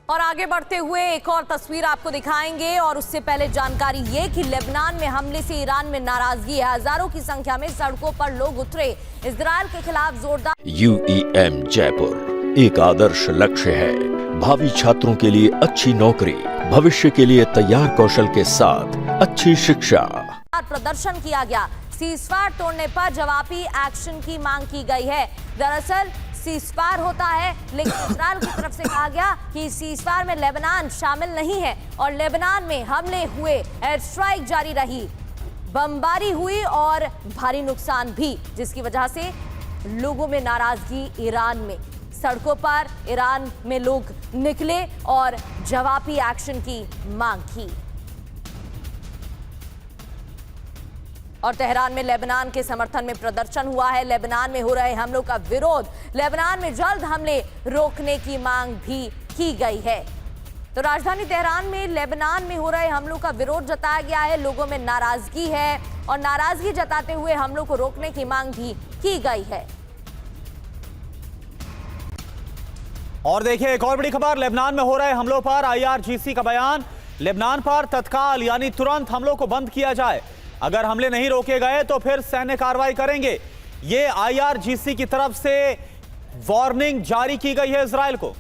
और आगे बढ़ते हुए एक और तस्वीर आपको दिखाएंगे और उससे पहले जानकारी ये कि लेबनान में हमले से ईरान में नाराजगी है। हजारों की संख्या में सड़कों पर लोग उतरे इजरायल के खिलाफ जोरदार। UEM जयपुर एक आदर्श लक्ष्य है। भावी छात्रों के लिए अच्छी नौकरी, भविष्य के लिए तैयार कौशल के साथ अच्छी शिक्षा। प्रदर्शन किया गया। सीजफायर तोड़ने पर जवाबी एक्शन की मांग की गई है। दरअसल सीजफायर होता है, लेकिन इजरायल की तरफ से कहा गया कि सीजफायर में लेबनान शामिल नहीं है और लेबनान में हमले हुए, एयर स्ट्राइक जारी रही, बमबारी हुई और भारी नुकसान भी, जिसकी वजह से लोगों में नाराजगी। ईरान में सड़कों पर ईरान में लोग निकले और जवाबी एक्शन की मांग की। और तेहरान में लेबनान के समर्थन में प्रदर्शन हुआ है। लेबनान में हो रहे हमलों का विरोध, लेबनान में जल्द हमले रोकने की मांग भी की गई है। तो राजधानी तेहरान में लेबनान में हो रहे हमलों का विरोध जताया गया है। लोगों में नाराजगी है और नाराजगी जताते हुए हमलों को रोकने की मांग भी की गई है। और देखिए एक और बड़ी खबर, लेबनान में हो रहे हमलों पर IRGC का बयान। लेबनान पर तत्काल यानी तुरंत हमलों को बंद किया जाए। अगर हमले नहीं रोके गए तो फिर सैन्य कार्रवाई करेंगे। ये IRGC की तरफ से वार्निंग जारी की गई है इजराइल को।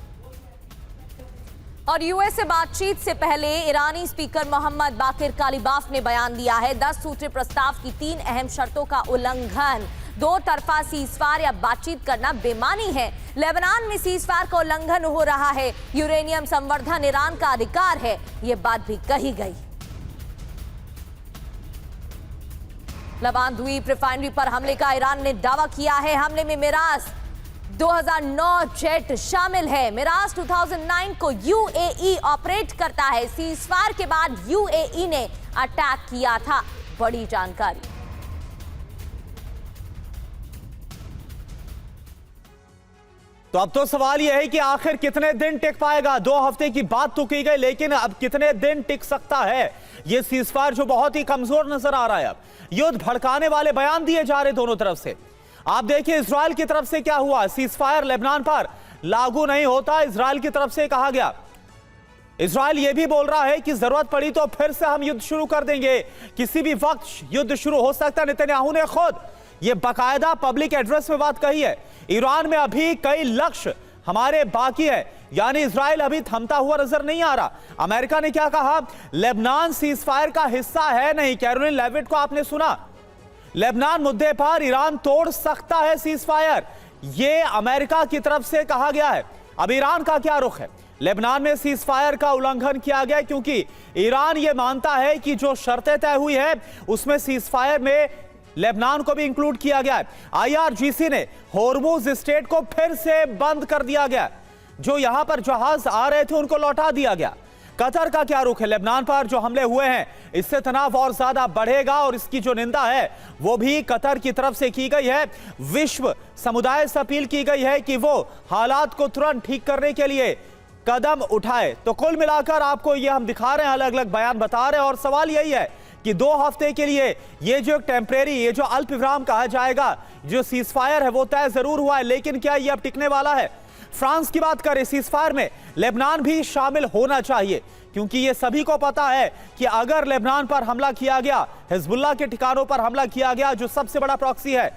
और यूएस से बातचीत से पहले ईरानी स्पीकर मोहम्मद बाकिर कालिबाफ ने बयान दिया है। 10 सूत्री प्रस्ताव की 3 अहम शर्तों का उल्लंघन, दो तरफा सीजफायर या बातचीत करना बेमानी है। लेबनान में सीजफायर का उल्लंघन हो रहा है। यूरेनियम संवर्धन ईरान का अधिकार है, ये बात भी कही गई। लबान द्वीप रिफाइनरी पर हमले का ईरान ने दावा किया है। हमले में मिराज 2009 जेट शामिल है। मिराज 2009 को UAE ऑपरेट करता है। सीजफायर के बाद UAE ने अटैक किया था। बड़ी जानकारी। तो अब तो सवाल यह है कि आखिर कितने दिन टिक पाएगा। 2 हफ्ते की बात तो की गई, लेकिन अब कितने दिन टिक सकता है यह सीजफायर जो बहुत ही कमजोर नजर आ रहा है। अब युद्ध भड़काने वाले बयान दिए जा रहे दोनों तरफ से। आप देखिए इजराइल की तरफ से क्या हुआ। सीजफायर लेबनान पर लागू नहीं होता, इजराइल की तरफ से कहा गया। इजराइल यह भी बोल रहा है कि जरूरत पड़ी तो फिर से हम युद्ध शुरू कर देंगे, किसी भी वक्त युद्ध शुरू हो सकता है। नेतन्याहू ने खुद ये बाकायदा पब्लिक एड्रेस में बात कही है। ईरान में अभी कई लक्ष्य हमारे बाकी है, यानी इजराइल अभी थमता हुआ नजर नहीं आ रहा। अमेरिका ने क्या कहा, लेबनान सीजफायर का हिस्सा है नहीं। कैरोलिन लेविट को आपने सुना, लेबनान मुद्दे पर ईरान तोड़ सकता है सीजफायर, यह अमेरिका की तरफ से कहा गया है। अब ईरान का क्या रुख है। लेबनान में सीजफायर का उल्लंघन किया गया क्योंकि ईरान यह मानता है कि जो शर्तें तय हुई है उसमें सीजफायर में लेबनान को भी इंक्लूड किया गया है। IRGC ने होर्मुज स्टेट को फिर से बंद कर दिया गया। जो यहां पर जहाज आ रहे थे उनको लौटा दिया गया। कतर का क्या रुख है। लेबनान पर जो हमले हुए हैं इससे तनाव और ज्यादा बढ़ेगा और इसकी जो निंदा है वो भी कतर की तरफ से की गई है। विश्व समुदाय से अपील की गई है कि वो हालात को तुरंत ठीक करने के लिए कदम उठाए। तो कुल मिलाकर आपको ये हम दिखा रहे हैं, अलग अलग बयान बता रहे हैं। और सवाल यही है कि 2 हफ्ते के लिए ये जो टेम्परेरी, ये जो अल्प विराम कहा जाएगा, जो सीजफायर है वो तय जरूर हुआ है, लेकिन क्या ये अब टिकने वाला है। फ्रांस की बात करें, सीजफायर में लेबनान भी शामिल होना चाहिए क्योंकि ये सभी को पता है कि अगर लेबनान पर हमला किया गया, हिजबुल्लाह के ठिकानों पर हमला किया गया जो सबसे बड़ा प्रॉक्सी है,